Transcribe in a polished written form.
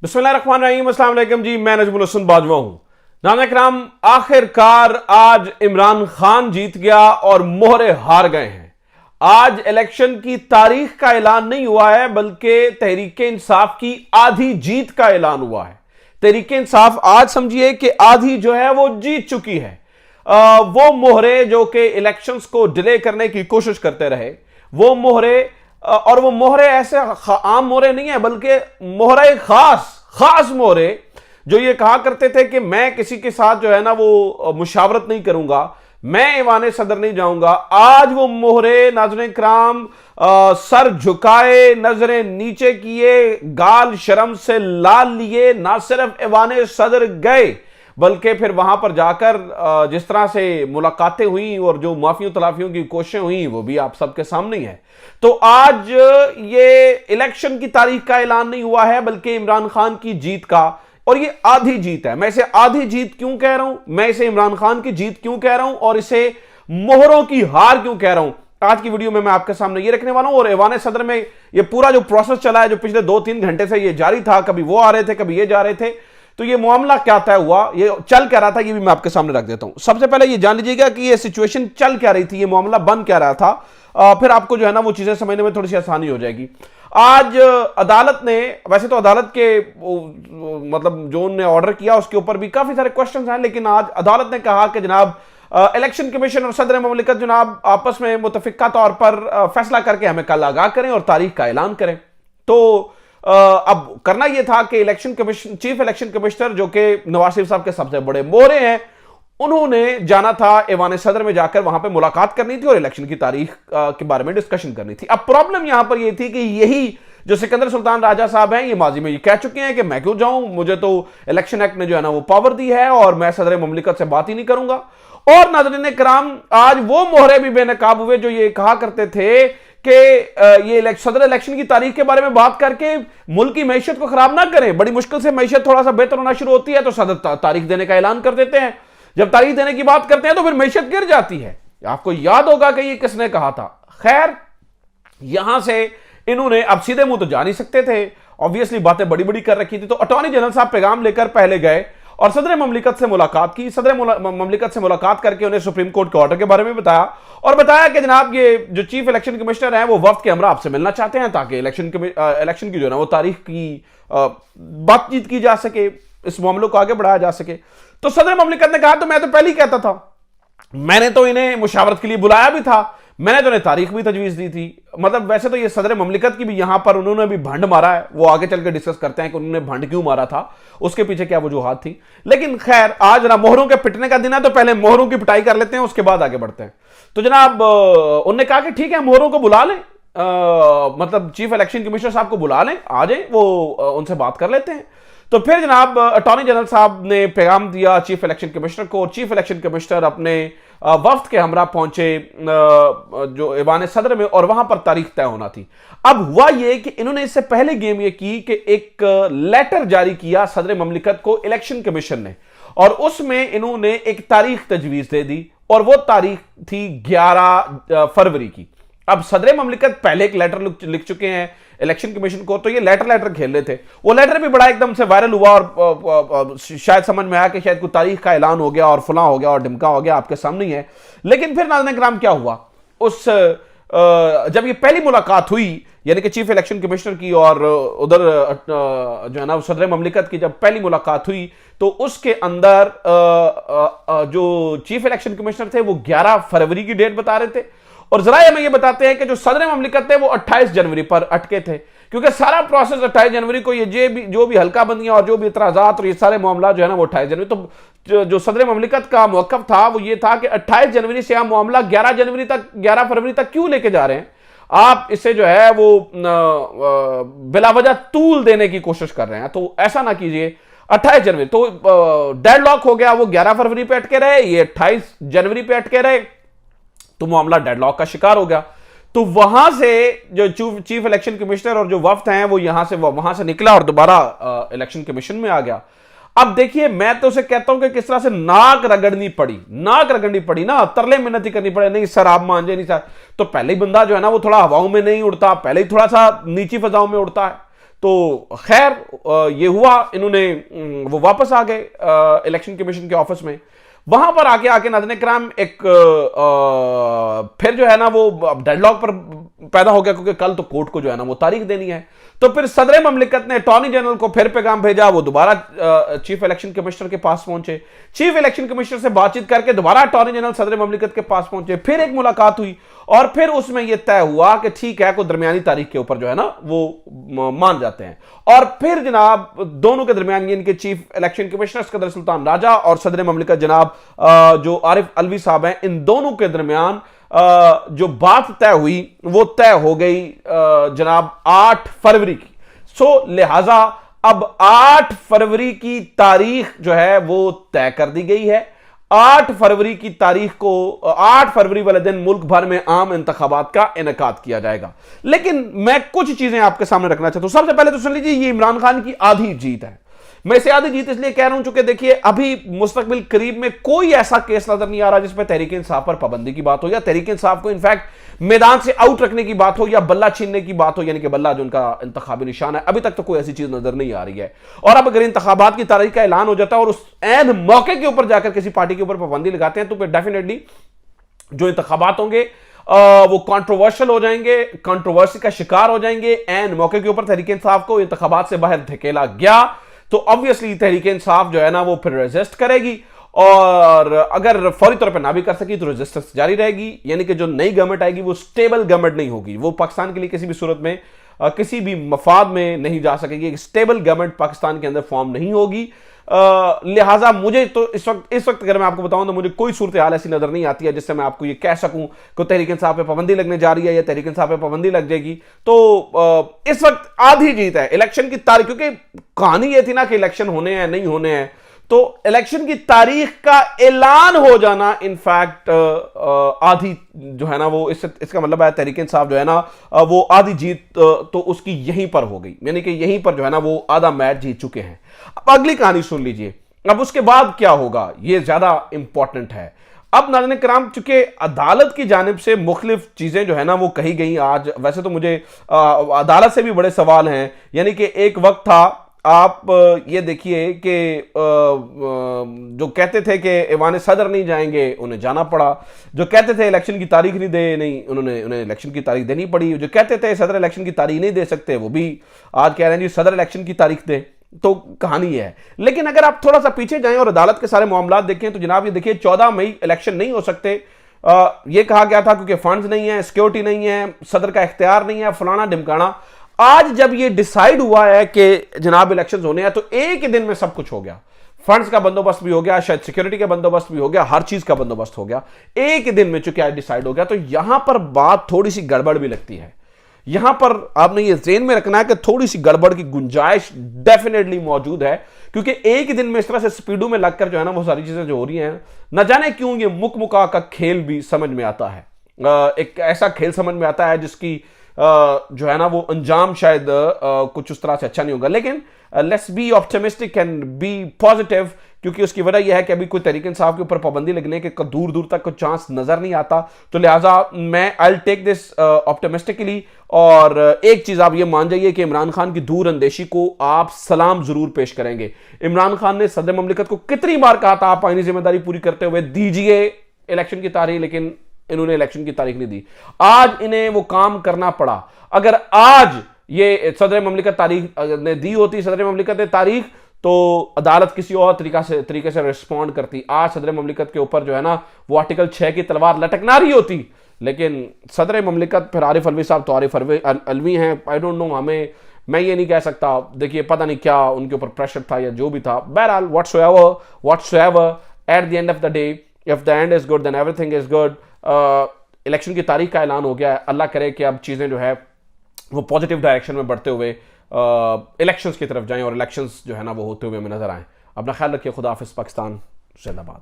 बिस्मिल्लाहिर्रहमानिर्रहीम, अस्सलाम वालेकुम जी। मैं नजमुल हसन बाजवा हूं। नाज़रीन, आखिरकार आज इमरान खान जीत गया और मोहरे हार गए हैं। आज इलेक्शन की तारीख का ऐलान नहीं हुआ है, बल्कि तहरीक इंसाफ की आधी जीत का ऐलान हुआ है। तहरीक इंसाफ आज समझिए कि आधी जो है वो जीत चुकी है। वो मोहरे जो कि इलेक्शंस को डिले करने की कोशिश करते रहे, वो मोहरे, और वो मोहरे ऐसे आम मोहरे नहीं है, बल्कि मोहरे खास मोहरे जो ये कहा करते थे कि मैं किसी के साथ जो है ना वो मुशावरत नहीं करूंगा, मैं ऐवान सदर नहीं जाऊंगा। आज वो मोहरे नाज़रीन किराम सर झुकाए, नजरें नीचे किए, गाल शर्म से लाल लिए, ना सिर्फ ऐवान सदर गए बल्कि फिर वहां पर जाकर जिस तरह से मुलाकातें हुई और जो माफियों तलाफियों की कोशिशें हुई वो भी आप सबके सामने ही है। तो आज ये इलेक्शन की तारीख का ऐलान नहीं हुआ है, बल्कि इमरान खान की जीत का, और ये आधी जीत है। मैं इसे आधी जीत क्यों कह रहा हूं, मैं इसे इमरान खान की जीत क्यों कह रहा हूं और इसे मोहरों की हार क्यों कह रहा हूं, आज की वीडियो में मैं आपके सामने ये रखने वाला हूं। और ऐवान सदर में ये पूरा जो प्रोसेस चला है, जो पिछले 2-3 घंटे से ये जारी था, कभी वो आ रहे थे कभी ये जा रहे थे, तो ये मामला क्या तय हुआ, ये चल क्या रहा था, ये भी मैं आपके सामने रख देता हूं। सबसे पहले ये जान लीजिएगा कि ये सिचुएशन चल क्या रही थी, ये मामला बन क्या रहा था, फिर आपको जो है ना वो चीजें समझने में थोड़ी सी आसानी हो जाएगी। आज अदालत ने, वैसे तो अदालत के मतलब जो उन्होंने ऑर्डर किया उसके ऊपर भी काफी सारे क्वेश्चन हैं, लेकिन आज अदालत ने कहा कि जनाब इलेक्शन कमीशन और सदर ममलिकत जनाब आपस में मुतफिका तौर पर फैसला करके हमें कल आगाह करें और तारीख का ऐलान करें। तो अब करना यह था कि election commission, chief election commissioner जो कि नवाज शरीफ साहब के सबसे बड़े मोहरे हैं, उन्होंने जाना था ऐवान सदर में, जाकर वहां पे मुलाकात करनी थी और इलेक्शन की तारीख के बारे में डिस्कशन करनी थी। अब प्रॉब्लम यहां पर यह थी कि यही जो सिकंदर सुल्तान राजा साहब हैं, ये माजी में ये कह चुके हैं कि मैं क्यों जाऊं, मुझे तो इलेक्शन एक्ट ने जो है ना वो पावर दी है और मैं सदर ममलिकत से बात ही नहीं करूंगा। और नाज़रीन किराम, आज वो मोहरे भी बेनकाब हुए जो ये कहा करते थे कि ये सदर इलेक्शन की तारीख के बारे में बात करके मुल्क की मैशत को खराब ना करें। बड़ी मुश्किल से मैशत थोड़ा सा बेहतर होना शुरू होती है तो सदर तारीख देने का ऐलान कर देते हैं, जब तारीख देने की बात करते हैं तो फिर मैशत गिर जाती है। आपको याद होगा कि ये किसने कहा था। खैर, यहां से इन्होंने अब सीधे मुंह तो जा नहीं सकते थे, ऑब्वियसली बातें बड़ी बड़ी कर रखी थी, तो अटॉर्नी जनरल साहब पैगाम लेकर पहले गए और सदर ममलिकत से मुलाकात की। सदर ममलिकत से मुलाकात करके उन्हें सुप्रीम कोर्ट के ऑर्डर के बारे में बताया और बताया कि जनाब ये जो चीफ इलेक्शन कमिश्नर हैं वो वफ्द के हमरा आपसे मिलना चाहते हैं ताकि इलेक्शन की जो है ना वो तारीख की बातचीत की जा सके, इस मामलों को आगे बढ़ाया जा सके। तो सदर ममलिकत ने कहा तो मैं तो पहले ही कहता था, मैंने तो इन्हें मुशावरत के लिए बुलाया भी था, मैंने तो इन्हें तारीख भी तजवीज दी थी। मतलब वैसे तो ये सदर ममलिकत की भी यहां पर उन्होंने भी भंड मारा है, वो आगे चल के डिस्कस करते हैं कि उन्होंने भंड क्यों मारा था, उसके पीछे क्या वजूहात थी। लेकिन खैर, आज ना मोहरों के पिटने का दिन है तो पहले मोहरों की पिटाई कर लेते हैं, उसके बाद आगे बढ़ते हैं। तो जनाब उन्होंने कहा कि ठीक है, मोहरों को बुला लें, मतलब चीफ इलेक्शन कमिश्नर साहब को बुला लें, आ जाए, वो उनसे बात कर लेते हैं। तो फिर जनाब अटॉर्नी जनरल साहब ने पैगाम दिया चीफ इलेक्शन कमिश्नर को, और चीफ इलेक्शन कमिश्नर अपने वफ्द के हमरा पहुंचे जो ऐवान सदर में, और वहां पर तारीख तय होना थी। अब हुआ यह कि इन्होंने इससे पहले गेम यह की कि एक लेटर जारी किया सदर ममलिकत को इलेक्शन कमीशन ने, और उसमें इन्होंने एक तारीख तजवीज दे दी और वो तारीख थी 11 फरवरी की। अब सदर ममलिकत पहले एक लेटर लिख चुके हैं इलेक्शन कमीशन को, तो ये लेटर खेल रहे थे। वो लेटर भी बड़ा एकदम से वायरल हुआ और शायद समझ में आया कि शायद कोई तारीख का ऐलान हो गया और फलां हो गया और ढिमका हो गया, आपके सामने ही है। लेकिन फिर नाज़रीन किराम क्या हुआ, उस जब ये पहली मुलाकात हुई, यानी कि चीफ इलेक्शन कमिश्नर की और उधर जो है ना सदर ममलिकत की जब पहली मुलाकात हुई, तो उसके अंदर जो चीफ इलेक्शन कमिश्नर थे वो 11 फरवरी की डेट बता रहे थे, और जरा हमें ये बताते हैं कि जो सदर ममलिकत थे वो 28 जनवरी पर अटके थे, क्योंकि सारा प्रोसेस 28 जनवरी को, ये जो भी हल्का बंदियां और जो भी इतराजात और ये सारे मामला जो है ना वो 28 जनवरी, तो जो सदर ममलिकत का मौकफ था वो ये था कि 28 जनवरी से हम मामला 11 फरवरी तक क्यों लेके जा रहे हैं, आप इसे जो है वो बिलावजह तूल देने की कोशिश कर रहे हैं, तो ऐसा ना कीजिए। 28 जनवरी तो डेडलॉक हो गया, वो 11 फरवरी पे अटके रहे, ये 28 जनवरी पे अटके रहे, तो मामला डेडलॉक का शिकार हो गया। तो वहां से जो चीफ इलेक्शन कमिश्नर और जो वफ्द हैं वो वहां से निकला और दोबारा इलेक्शन कमीशन में आ गया। अब देखिए, मैं तो उसे कहता हूं कि किस तरह से नाक रगड़नी पड़ी ना, तरले मिन्नती करनी पड़े, नहीं सर आप मान जाए, नहीं सर, तो पहले ही बंदा जो है ना वो थोड़ा हवाओं में नहीं उड़ता, पहले ही थोड़ा सा नीची फजाओं में उड़ता है। तो खैर ये हुआ, इन्होंने वो वापस आ गए इलेक्शन कमीशन के ऑफिस में। वहां पर आके नाज़रीन इकराम एक फिर जो है ना वो डेडलॉक पर पैदा हो गया, क्योंकि कल तो कोर्ट को जो है ना वो तारीख देनी है। तो फिर सदर ममलिकत ने अटॉर्नी जनरल को फिर पैगाम भेजा, वो दोबारा चीफ इलेक्शन कमिश्नर के पास पहुंचे, चीफ इलेक्शन कमिश्नर से बातचीत करके दोबारा अटॉर्नी जनरल सदर ममलिकत के पास पहुंचे, फिर एक मुलाकात हुई और फिर उसमें यह तय हुआ कि ठीक है, कोई दरमियानी तारीख के ऊपर जो है ना वो मान जाते हैं। और फिर जनाब दोनों के दरमियान इनके chief election commissioner Sikandar Sultan Raja और सदर ममलिकत जनाब जो आरिफ अलवी साहब हैं, इन दोनों के दरमियान जो बात तय हुई वो तय हो गई जनाब 8 फरवरी की। सो लिहाजा अब 8 फरवरी की तारीख जो है वो तय कर दी गई है। 8 फरवरी की तारीख को 8 फरवरी वाले दिन मुल्क भर में आम इंतखाबात का इनेकाद किया जाएगा। लेकिन मैं कुछ चीजें आपके सामने रखना चाहता हूं। सबसे पहले तो सुन लीजिए, ये इमरान खान की आधी जीत है। मैं इसे आधी जीत इसलिए कह रहा हूं चूंकि देखिए अभी मुस्तकबिल करीब में कोई ऐसा केस नजर नहीं आ रहा जिसमें तहरीक इंसाफ पर पाबंदी की बात हो या तहरीक इंसाफ को इनफैक्ट मैदान से आउट रखने की बात हो या बल्ला छीनने की बात हो, यानी कि बल्ला जो उनका इंतखाबी निशान है। अभी तक तो कोई ऐसी चीज नजर नहीं आ रही है। और अब अगर इंतखाबात की तारीख का ऐलान हो जाता है और उस ऐन मौके के ऊपर जाकर किसी पार्टी के ऊपर पाबंदी लगाते हैं तो फिर डेफिनेटली जो इंतखाबात होंगे वो कंट्रोवर्शियल हो जाएंगे, कंट्रोवर्सी का शिकार हो जाएंगे। ऐन मौके के ऊपर तहरीक इंसाफ को इंतखाबात से बाहर धकेला गया तो ऑब्वियसली तहरीक इंसाफ जो है ना वो फिर रेजिस्ट करेगी, और अगर फौरी तौर पर ना भी कर सकी तो रेजिस्टेंस जारी रहेगी। यानी कि जो नई गवर्नमेंट आएगी वो स्टेबल गवर्नमेंट नहीं होगी, वो पाकिस्तान के लिए किसी भी सूरत में किसी भी मफाद में नहीं जा सकेगी। एक स्टेबल गवर्नमेंट पाकिस्तान के अंदर फॉर्म नहीं होगी। लिहाजा मुझे तो इस वक्त अगर मैं आपको बताऊं तो मुझे कोई सूरत हाल ऐसी नजर नहीं आती है जिससे मैं आपको ये कह सकूं कि तहरीक इंसाफ पे पाबंदी लगने जा रही है या तहरीक इंसाफ पे पाबंदी लग जाएगी। तो इस वक्त आधी जीत है इलेक्शन की तारीख, क्योंकि कहानी ये थी ना कि इलेक्शन होने हैं नहीं होने हैं, तो इलेक्शन की तारीख का ऐलान हो जाना इनफैक्ट आधी जो है ना वो इसका मतलब है तहरीक इंसाफ जो है ना वो आधी जीत तो उसकी यहीं पर हो गई, यानी कि यहीं पर जो है ना वो आधा मैच जीत चुके हैं। अब अगली कहानी सुन लीजिए, अब उसके बाद क्या होगा ये ज्यादा इंपॉर्टेंट है। अब नाज़रीन किराम चूंकि अदालत की जानिब से मुख्तलिफ चीजें जो है ना वो कही गई आज, वैसे तो मुझे अदालत से भी बड़े सवाल हैं। यानी कि एक वक्त था, आप ये देखिए कि जो कहते थे कि ऐवान सदर नहीं जाएंगे उन्हें जाना पड़ा, जो कहते थे इलेक्शन की तारीख नहीं दे नहीं उन्हें इलेक्शन की तारीख देनी पड़ी, जो कहते थे सदर इलेक्शन की तारीख नहीं दे सकते वो भी आज कह रहे हैं जी सदर इलेक्शन की तारीख दे। तो कहानी है। लेकिन अगर आप थोड़ा सा पीछे जाएं और अदालत के सारे मामलात देखें तो जनाब ये देखिए 14 मई इलेक्शन नहीं हो सकते। ये कहा गया था क्योंकि फंड्स नहीं है, सिक्योरिटी नहीं है, सदर का इख्तियार नहीं है, फलाना ढिमकाना। आज जब ये डिसाइड हुआ है कि जनाब इलेक्शंस होने हैं तो एक ही दिन में सब कुछ हो गया। फंड्स का बंदोबस्त भी हो गया, शायद सिक्योरिटी का बंदोबस्त भी हो गया, हर चीज का बंदोबस्त हो गया एक ही दिन में, चूंकि आज डिसाइड हो गया। तो यहां पर बात थोड़ी सी गड़बड़ भी लगती है। यहां पर आपने ये ज़हन में रखना है कि थोड़ी सी गड़बड़ की गुंजाइश डेफिनेटली मौजूद है, क्योंकि एक ही दिन में इस तरह से स्पीडो में लगकर जो है ना वो सारी चीजें जो हो रही हैं, न जाने क्यों ये मुकमुका का खेल भी समझ में आता है। एक ऐसा खेल समझ में आता है जिसकी जो है ना वो अंजाम शायद कुछ उस तरह से अच्छा नहीं होगा। लेकिन let's be optimistic and be positive, क्योंकि उसकी वजह यह है कि अभी कोई तहरीक इंसाफ के ऊपर पाबंदी लगने के दूर दूर तक कोई चांस नजर नहीं आता। तो लिहाजा मैं I will take this optimistically. और एक चीज आप ये मान जाइए कि इमरान खान की दूर अंदेशी को आप सलाम जरूर पेश करेंगे। इमरान खान ने सदर ममलिकत को कितनी बार कहा था आप आईनी जिम्मेदारी पूरी करते हुए दीजिए इलेक्शन की तारीख, लेकिन इन्होंने इलेक्शन की तारीख नहीं दी। आज इन्हें वो काम करना पड़ा। अगर आज ये सदर ममलिकत तारीख ने दी होती, सदर ममलिकत ने तारीख, तो अदालत किसी और तरीके से रिस्पॉन्ड करती। आज सदर ममलिकत के ऊपर जो है ना वो आर्टिकल 6 की तलवार लटकना रही होती। लेकिन सदर ममलिकत फिर आरिफ अलवी साहब तो आरिफ अलवी हैं, आई डोंट नो, मैं ये नहीं कह सकता। देखिए पता नहीं क्या उनके ऊपर प्रेशर था या जो भी था। बहरहाल whatsoever at the end of the day if the end is good then everything is good. Election की तारीख का ऐलान हो गया है। अल्लाह करे कि अब चीज़ें जो है वो पॉजिटिव डायरेक्शन में बढ़ते हुए इलेक्शंस की तरफ जाएं और इलेक्शंस जो है ना वो होते हुए हमें नजर आएं। अपना ख्याल रखिए। खुदा हाफिज़। पाकिस्तान जिंदाबाद।